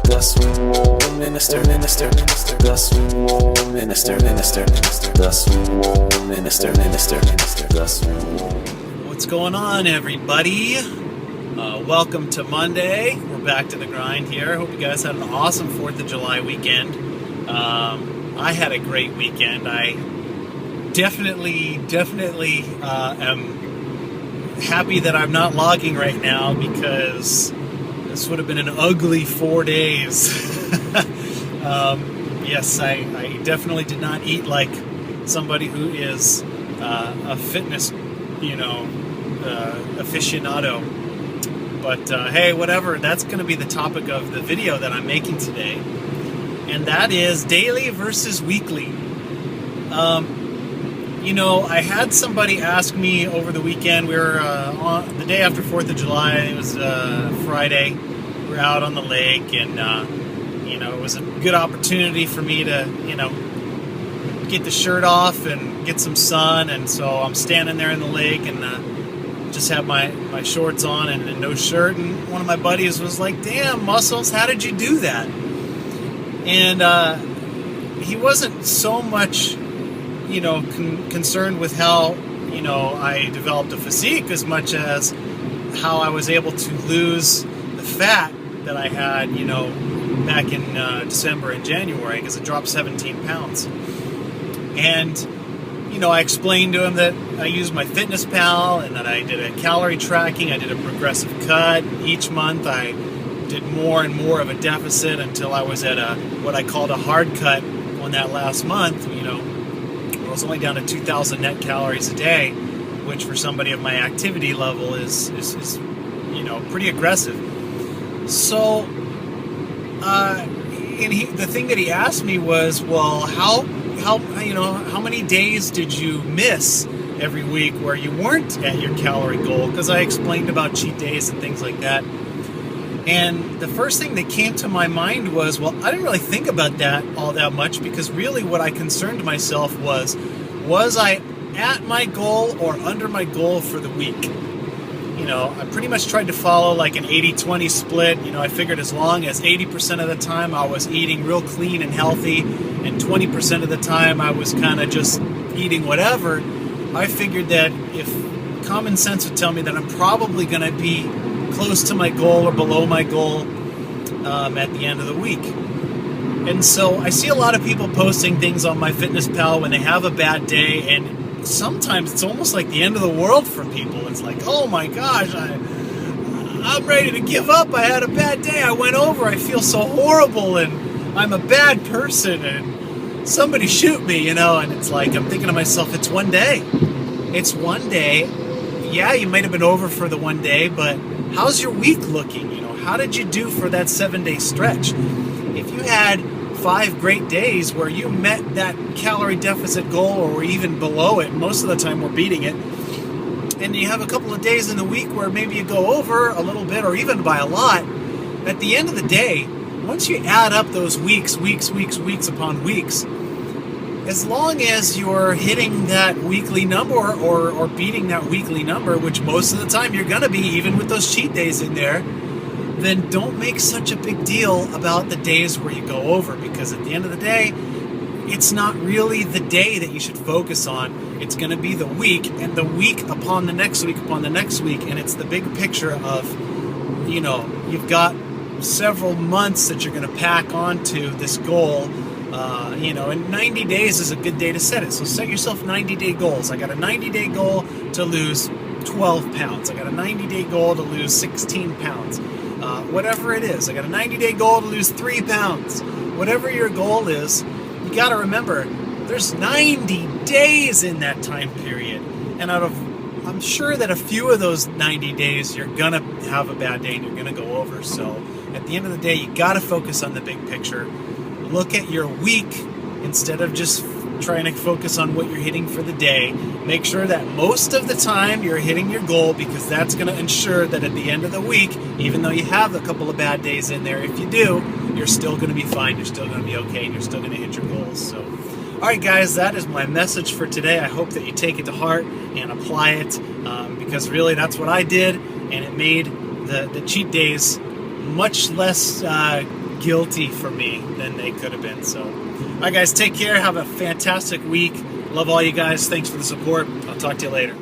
The Swole Minister, Minister, Minister. The Swole Minister, Minister, Minister. The Swole Minister, Minister, Minister. The Swole. What's going on, everybody? Welcome to Monday. We're back to the grind here. Hope you guys had an awesome 4th of July weekend. I had a great weekend. I definitely am happy that I'm not logging right now, because this would have been an ugly 4 days. Yes, I definitely did not eat like somebody who is a fitness, aficionado. But hey, whatever, that's going to be the topic of the video that I'm making today. And that is daily versus weekly. I had somebody ask me over the weekend. We were on the day after 4th of July. It was Friday. We were out on the lake, and it was a good opportunity for me to, get the shirt off and get some sun. And so I'm standing there in the lake and just have my shorts on and no shirt. And one of my buddies was like, "Damn, Muscles, how did you do that?" And he wasn't so much concerned with how, I developed a physique as much as how I was able to lose the fat that I had, back in December and January, because it dropped 17 pounds. And, I explained to him that I used my FitnessPal and that I did a calorie tracking, I did a progressive cut. Each month I did more and more of a deficit until I was at what I called a hard cut on that last month. I was only down to 2,000 net calories a day, which for somebody of my activity level is pretty aggressive. So, the thing that he asked me was, well, how many days did you miss every week where you weren't at your calorie goal? Because I explained about cheat days and things like that. And the first thing that came to my mind was, well, I didn't really think about that all that much, because really what I concerned myself was I at my goal or under my goal for the week? I pretty much tried to follow like an 80-20 split. I figured as long as 80% of the time I was eating real clean and healthy, and 20% of the time I was kind of just eating whatever, I figured that if common sense would tell me that I'm probably going to be close to my goal or below my goal at the end of the week. And so I see a lot of people posting things on my FitnessPal when they have a bad day, and sometimes it's almost like the end of the world for people. It's like, oh my gosh, I'm ready to give up. I had a bad day. I went over. I feel so horrible, and I'm a bad person, and somebody shoot me, and it's like, I'm thinking to myself, it's one day. It's one day. Yeah, you might have been over for the one day, but how's your week looking? How did you do for that 7-day stretch? If you had 5 great days where you met that calorie deficit goal or were even below it, most of the time we're beating it, and you have a couple of days in the week where maybe you go over a little bit or even by a lot, at the end of the day, once you add up those weeks upon weeks, as long as you're hitting that weekly number or beating that weekly number, which most of the time you're going to be, even with those cheat days in there, then don't make such a big deal about the days where you go over, because at the end of the day, it's not really the day that you should focus on. It's going to be the week, and the week upon the next week upon the next week, and it's the big picture of, you've got several months that you're going to pack onto this goal. And 90 days is a good day to set it. So set yourself 90-day goals. I got a 90-day goal to lose 12 pounds. I got a 90-day goal to lose 16 pounds. Whatever it is. I got a 90-day goal to lose 3 pounds. Whatever your goal is, you got to remember, there's 90 days in that time period. And I'm sure that a few of those 90 days, you're going to have a bad day and you're going to go over. So at the end of the day, you got to focus on the big picture. Look at your week instead of just trying to focus on what you're hitting for the day. Make sure that most of the time you're hitting your goal, because that's going to ensure that at the end of the week, even though you have a couple of bad days in there, if you do, you're still going to be fine, you're still going to be okay, and you're still going to hit your goals. So, all right, guys, that is my message for today. I hope that you take it to heart and apply it, because really that's what I did, and it made the cheat days much less guilty for me than they could have been. So, all right, guys, take care. Have a fantastic week. Love all you guys. Thanks for the support. I'll talk to you later.